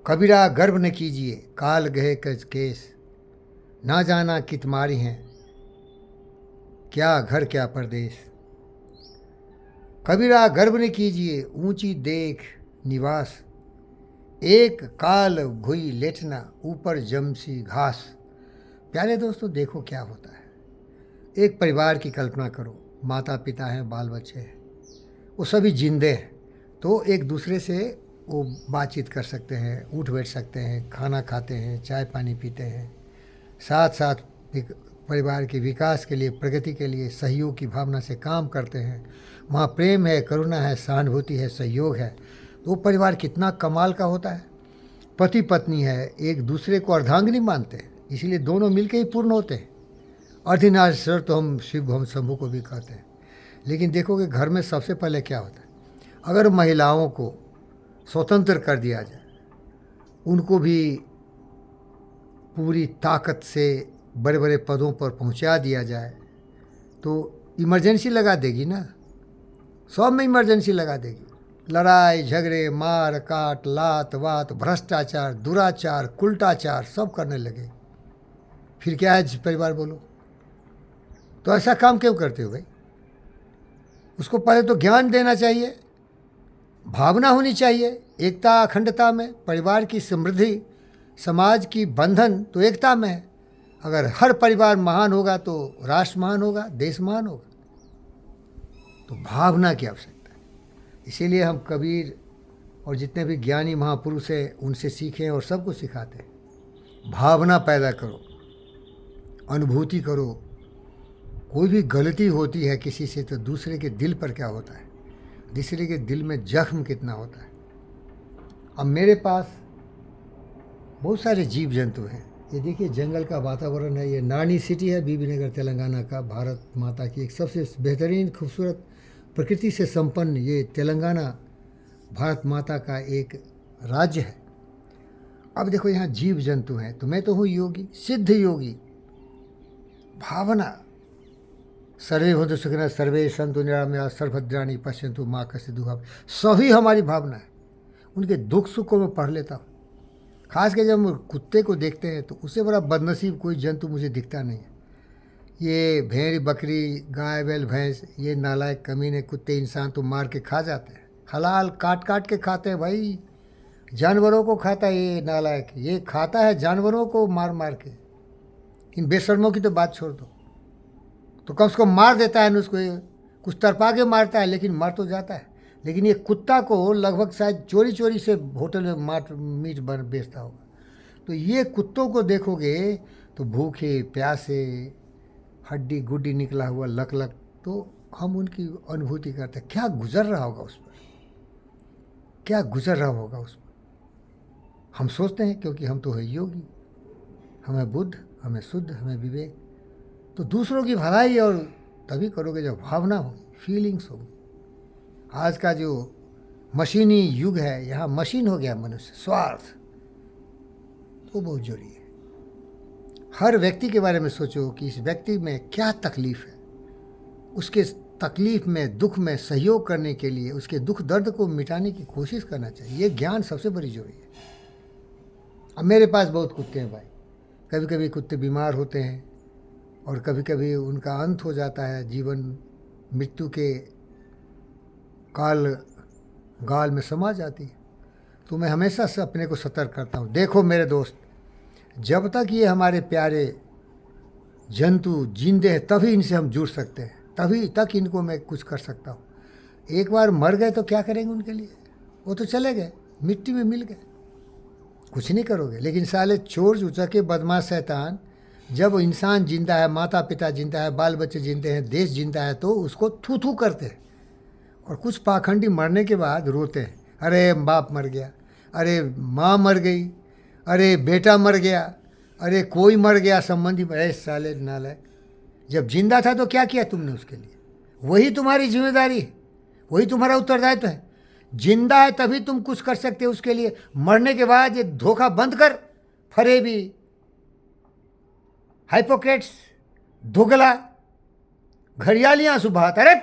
कबीरा गर्व न कीजिए काल गए कज केस, ना जाना कि तुम्हारी हैं क्या घर क्या परदेश। कबीरा गर्व न कीजिए ऊंची देख निवास, एक काल घुई लेटना ऊपर जमसी घास। प्यारे दोस्तों, देखो क्या होता है। एक परिवार की कल्पना करो, माता पिता हैं, बाल बच्चे हैं, वो सभी जिंदे हैं, तो एक दूसरे से वो बातचीत कर सकते हैं, उठ बैठ सकते हैं, खाना खाते हैं, चाय पानी पीते हैं, साथ साथ परिवार के विकास के लिए, प्रगति के लिए सहयोग की भावना से काम करते हैं। वहाँ प्रेम है, करुणा है, सहानुभूति है, सहयोग है, तो वो परिवार कितना कमाल का होता है। पति पत्नी है, एक दूसरे को अर्धांगिनी मानते हैं, इसलिए दोनों मिलके ही पूर्ण होते हैं। अर्धनारीश्वर तो हम शिव हम शंभू को भी कहते हैं। लेकिन देखोगे घर में सबसे पहले क्या होता है, अगर महिलाओं को स्वतंत्र कर दिया जाए, उनको भी पूरी ताकत से बड़े बड़े पदों पर पहुंचा दिया जाए, तो इमरजेंसी लगा देगी ना, सब में इमरजेंसी लगा देगी। लड़ाई झगड़े, मार काट, लात वात, भ्रष्टाचार, दुराचार, कुल्टाचार सब करने लगे। फिर क्या है परिवार, बोलो। तो ऐसा काम क्यों करते हो भाई? उसको पहले तो ज्ञान देना चाहिए, भावना होनी चाहिए एकता अखंडता में। परिवार की समृद्धि, समाज की बंधन तो एकता में है। अगर हर परिवार महान होगा तो राष्ट्र महान होगा, देश महान होगा। तो भावना की आवश्यकता है। इसीलिए हम कबीर और जितने भी ज्ञानी महापुरुष हैं उनसे सीखें और सबको सिखाते हैं। भावना पैदा करो, अनुभूति करो। कोई भी गलती होती है किसी से तो दूसरे के दिल पर क्या होता है, दूसरे के दिल में जख्म कितना होता है। अब मेरे पास बहुत सारे जीव जंतु हैं। ये देखिए जंगल का वातावरण है। ये नानी सिटी है बीबी नगर तेलंगाना का, भारत माता की एक सबसे बेहतरीन खूबसूरत प्रकृति से संपन्न ये तेलंगाना भारत माता का एक राज्य है। अब देखो यहाँ जीव जंतु हैं, तो मैं तो हूँ योगी, सिद्ध योगी। भावना, सर्वे भवन्तु सुखिनः सर्वे सन्तु निरामया सर्वभद्राणि पश्यन्तु माँ कश्चित् दुःखभाग्। सभी हमारी भावना है। उनके दुख सुख को मैं पढ़ लेता हूँ। खास कर जब हम कुत्ते को देखते हैं तो उससे बड़ा बदनसीब कोई जंतु मुझे दिखता नहीं है। ये भेड़ बकरी गाय बैल भैंस, ये नालायक कमीने कुत्ते इंसान तो मार के खा जाते हैं, हलाल काट काट के खाते हैं भाई। जानवरों को खाता है ये नालायक, ये खाता है जानवरों को मार मार के। इन बेशर्मों की तो बात छोड़ दो, तो कम से कम मार देता है ना, उसको कुछ तरपा के मारता है लेकिन मर तो जाता है। लेकिन ये कुत्ता को लगभग शायद चोरी चोरी से होटल में मीट बन बेचता होगा। तो ये कुत्तों को देखोगे तो भूखे प्यासे, हड्डी गुड्डी निकला हुआ लक लक, तो हम उनकी अनुभूति करते हैं। क्या गुजर रहा होगा उस पर, क्या गुजर रहा होगा उस पर। हम सोचते हैं क्योंकि हम तो है योगी, हमें बुद्ध, हमें शुद्ध, हमें विवेक। तो दूसरों की भलाई और तभी करोगे जब भावना होगी, फीलिंग्स होगी। आज का जो मशीनी युग है, यहाँ मशीन हो गया मनुष्य, स्वार्थ तो बहुत जरूरी है। हर व्यक्ति के बारे में सोचो कि इस व्यक्ति में क्या तकलीफ है, उसके तकलीफ में दुख में सहयोग करने के लिए उसके दुख दर्द को मिटाने की कोशिश करना चाहिए। ये ज्ञान सबसे बड़ी जरूरी है। अब मेरे पास बहुत कुत्ते हैं भाई। कभी कभी कुत्ते बीमार होते हैं और कभी कभी उनका अंत हो जाता है, जीवन मृत्यु के गाल में समा जाती है। तो मैं हमेशा से अपने को सतर्क करता हूँ। देखो मेरे दोस्त, जब तक ये हमारे प्यारे जंतु जिंदे हैं तभी इनसे हम जुड़ सकते हैं, तभी तक इनको मैं कुछ कर सकता हूँ। एक बार मर गए तो क्या करेंगे उनके लिए, वो तो चले गए, मिट्टी में मिल गए, कुछ नहीं करोगे। लेकिन साले चोर उचके बदमाश शैतान, जब इंसान जिंदा है, माता पिता जिंदा है, बाल बच्चे जिंदे हैं, देश जिंदा है, तो उसको थू थू करते हैं। और कुछ पाखंडी मरने के बाद रोते हैं, अरे बाप मर गया, अरे माँ मर गई, अरे बेटा मर गया, अरे कोई मर गया संबंधी। अरे साले नालायक, जब जिंदा था तो क्या किया तुमने उसके लिए? वही तुम्हारी जिम्मेदारी है, वही तुम्हारा उत्तरदायित्व है। जिंदा है तभी तुम कुछ कर सकते हो उसके लिए। मरने के बाद ये धोखा बंद कर। फरेबी, हाइपोक्रेट्स, दोगला, घड़ियालियाँ सुबह, अरे